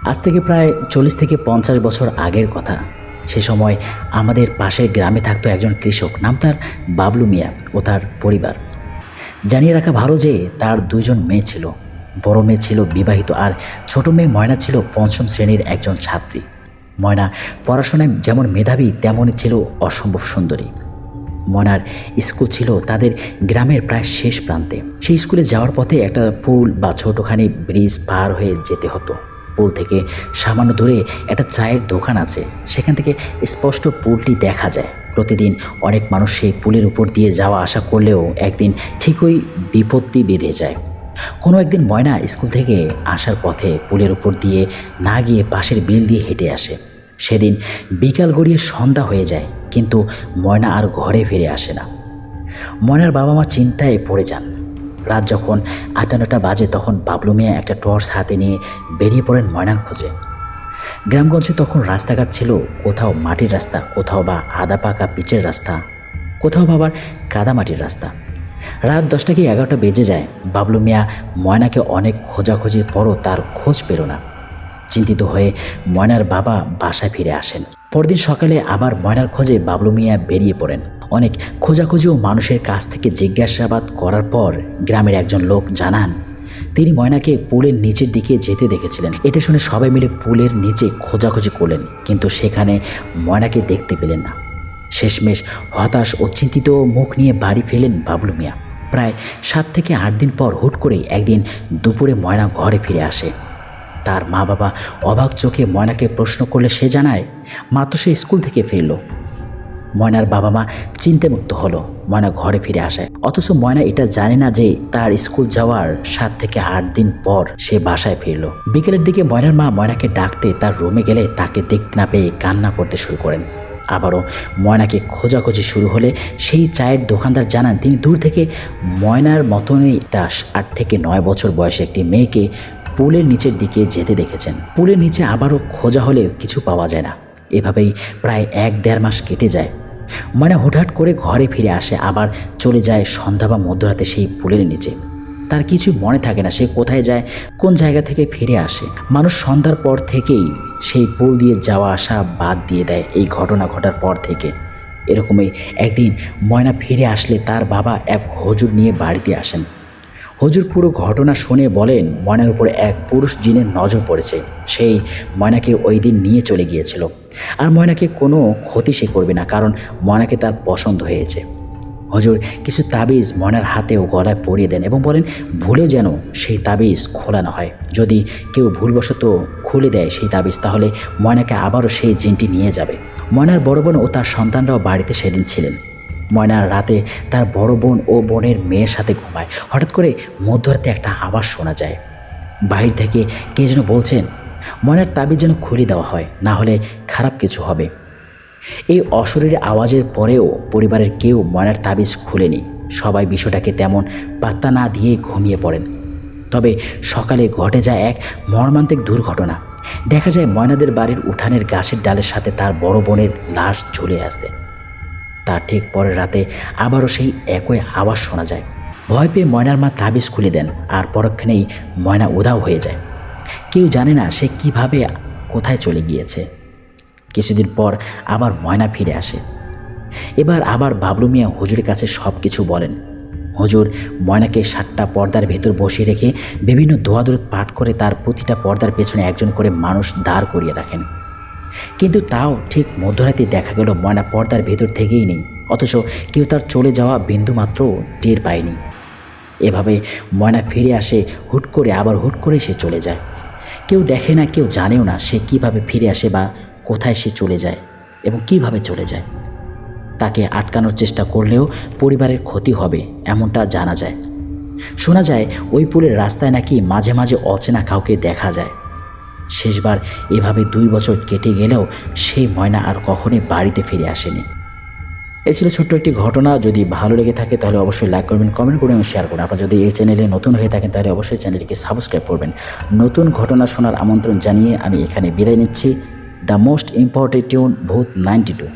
আজ থেকে প্রায় 40 থেকে 50 বছর আগের কথা। সে সময় আমাদের পাশের গ্রামে থাকতো একজন কৃষক, নাম তার বাবলু মিয়া ও তার পরিবার। জানিয়ে রাখা ভালো যে তার 2জন মেয়ে ছিল। বড় মেয়ে ছিল বিবাহিত আর ছোট মেয়ে ময়না ছিল 5ম শ্রেণীর একজন ছাত্রী। ময়না পড়াশোনায় যেমন মেধাবী তেমনই ছিল অসম্ভব সুন্দরী। ময়নার স্কুল ছিল তাদের গ্রামের প্রায় শেষ প্রান্তে। সেই স্কুলে যাওয়ার পথে একটা পুল বা ছোটোখানি ব্রিজ পার হয়ে যেতে হতো। পুল থেকে সামান্য দূরে একটা চায়ের দোকান আছে, সেখান থেকে স্পষ্ট পুলটি দেখা যায়। প্রতিদিন অনেক মানুষ সেই পুলের উপর দিয়ে যাওয়া আসা করলেও একদিন ঠিকই বিপত্তি বেঁধে যায়। কোনো একদিন ময়না স্কুল থেকে আসার পথে পুলের উপর দিয়ে না গিয়ে পাশের বিল দিয়ে হেঁটে আসে। সেদিন বিকাল গড়িয়ে সন্ধ্যা হয়ে যায়, কিন্তু ময়না আর ঘরে ফিরে আসে না। ময়নার বাবা মা চিন্তায় পড়ে যান। রাত যখন 8-9টা বাজে তখন বাবলু মিয়া একটা টর্চ হাতে নিয়ে বেরিয়ে পড়েন ময়নার খোঁজে। গ্রামগঞ্জে তখন রাস্তাঘাট ছিল কোথাও মাটির রাস্তা, কোথাও বা আদা পাকা পিচের রাস্তা, কোথাও বা আবার কাদামাটির রাস্তা। রাত 10টা কি 11টা বেজে যায়। বাবলু মিয়া ময়নাকে অনেক খোঁজাখুঁজির পরও তার খোঁজ পেল না। চিন্তিত হয়ে ময়নার বাবা বাসায় ফিরে আসেন। পরদিন সকালে আবার ময়নার খোঁজে বাবলু মিয়া বেরিয়ে পড়েন। অনেক খোঁজাখুঁজি ও মানুষের কাছ থেকে জিজ্ঞাসাবাদ করার পর গ্রামের একজন লোক জানান তিনি ময়নাকে পুলের নিচের দিকে যেতে দেখেছিলেন। এটা শুনে সবাই মিলে পুলের নিচে খোঁজাখুঁজি করলেন, কিন্তু সেখানে ময়নাকে দেখতে পেলেন না। শেষমেশ হতাশ ও চিন্তিত মুখ নিয়ে বাড়ি ফেলেন বাবলু মিয়া। প্রায় 7 থেকে 8 দিন পর হুট করে একদিন দুপুরে ময়না ঘরে ফিরে আসে। তার মা বাবা অবাক চোখে ময়নাকে প্রশ্ন করলে সে জানায় মাত্র সে স্কুল থেকে ফিরল। ময়নার বাবা মা চিন্তামুক্ত হলো ময়না ঘরে ফিরে আসায়। অথচ ময়না এটা জানে না যে তার স্কুল যাওয়ার 7 থেকে 8 দিন পর সে বাসায় ফিরল। বিকেলের দিকে ময়নার মা ময়নাকে ডাকতে তার রুমে গেলে তাকে দেখতে না পেয়ে কান্না করতে শুরু করেন। আবারও ময়নাকে খোঁজাখুঁজি শুরু হলে সেই চায়ের দোকানদার জানান তিনি দূর থেকে ময়নার মতনই 8 থেকে 9 বছর বয়সে একটি মেয়েকে পুলের নিচের দিকে যেতে দেখেছেন। পুলের নিচে আবারও খোঁজা হলে কিছু পাওয়া যায় না। এভাবেই প্রায় 1-1.5 মাস কেটে যায়। ময়না হুটহাট করে ঘরে ফিরে আসে, আবার চলে যায় সন্ধ্যা বা মধ্যরাতে সেই পুলের নিচে। তার কিছু মনে থাকে না সে কোথায় যায়, কোন জায়গা থেকে ফিরে আসে। মানুষ সন্ধ্যার পর থেকেই সেই পুল দিয়ে যাওয়া আসা বাদ দিয়ে দেয়। এই ঘটনা ঘটার পর থেকে এরকমই একদিন ময়না ফিরে আসলে তার বাবা এক হুজুর নিয়ে বাড়িতে আসেন। হুজুর পুরো ঘটনা শুনে বলেন ময়নার উপর এক পুরুষ জিনের নজর পড়েছে। সেই ময়নাকে ওই দিন নিয়ে চলে গিয়েছিল, আর ময়নাকে কোনো ক্ষতি সে করবে না, কারণ ময়নাকে তার পছন্দ হয়েছে। হুজুর কিছু তাবিজ ময়নার হাতে ও গলায় পরিয়ে দেন এবং বলেন ভুলেও যেন সেই তাবিজ খোলা না হয়। যদি কেউ ভুলবশত খুলে দেয় সেই তাবিজ, তাহলে ময়নাকে আবারও সেই জিনটি নিয়ে যাবে। ময়নার বড় বোন ও তার সন্তানরাও বাড়িতে সেদিন ছিলেন। ময়নার রাতে তার বড় বোন ও বোনের মেয়ের সাথে ঘুমায়। হঠাৎ করে মধ্যরাতে একটা আওয়াজ শোনা যায়। বাহির থেকে কে যেন বলছেন ময়নার তাবিজ যেন খুলে দেওয়া হয়, না হলে খারাপ কিছু হবে। এই অশরীরী আওয়াজের পরেও পরিবারের কেউ ময়নার তাবিজ খুলেনি। সবাই বিষয়টাকে তেমন পাত্তা না দিয়ে ঘুমিয়ে পড়েন। তবে সকালে ঘটে যায় এক মর্মান্তিক দুর্ঘটনা। দেখা যায় ময়নাদের বাড়ির উঠানের গাছের ডালের সাথে তার বড় বোনের লাশ ঝুলে আছে। তার ঠিক পরের রাতে আবারও সেই একই আওয়াজ শোনা যায়। ভয় পেয়ে ময়নার মা তাবিজ খুলে দেন, আর পরক্ষণেই ময়না উধাও হয়ে যায়। কেউ জানে না সে কিভাবে কোথায় চলে গিয়েছে। কিছুদিন পর আবার ময়না ফিরে আসে। এবার আবার বাবলু মিয়া হুজুরের কাছে সব কিছু বলেন। হুজুর ময়নাকে 7টা পর্দার ভেতর বসিয়ে রেখে বিভিন্ন দোয়া দরুদ পাঠ করে তার প্রতিটা পর্দার পেছনে একজন করে মানুষ দাঁড় করিয়ে রাখেন। কিন্তু তাও ঠিক মধ্যরাতে দেখা গেল ময়না পর্দার ভেতর থেকেই নেই, অথচ কেউ তার চলে যাওয়া বিন্দুমাত্র টের পায়নি। এভাবে ময়না ফিরে আসে হুট করে, আবার হুট করে সে চলে যায়। কেউ দেখে না, কেউ জানেও না সে কিভাবে ফিরে আসে বা কোথায় সে চলে যায় এবং কিভাবে চলে যায়। তাকে আটকানোর চেষ্টা করলেও পরিবারের ক্ষতি হবে এমনটা জানা যায়। শোনা যায় ওই পুলের রাস্তায় নাকি মাঝে মাঝে অচেনা কাউকে দেখা যায়। শেষবার এভাবে 2 বছর কেটে গেলেও সেই ময়না আর কখনোই বাড়িতে ফিরে আসেনি। এই ছিল ছোট্ট একটি ঘটনা। যদি ভালো লেগে থাকে তাহলে অবশ্যই লাইক করবেন, কমেন্ট করবেন এবং শেয়ার করবেন। আপনারা যদি এই চ্যানেলে নতুন হয়ে থাকেন তাহলে অবশ্যই চ্যানেলটিকে সাবস্ক্রাইব করবেন। নতুন ঘটনা শোনার আমন্ত্রণ জানিয়ে আমি এখানে বিদায় নিচ্ছি। দ্য মোস্ট ইম্পর্টেন্ট টিউন ভূত 92।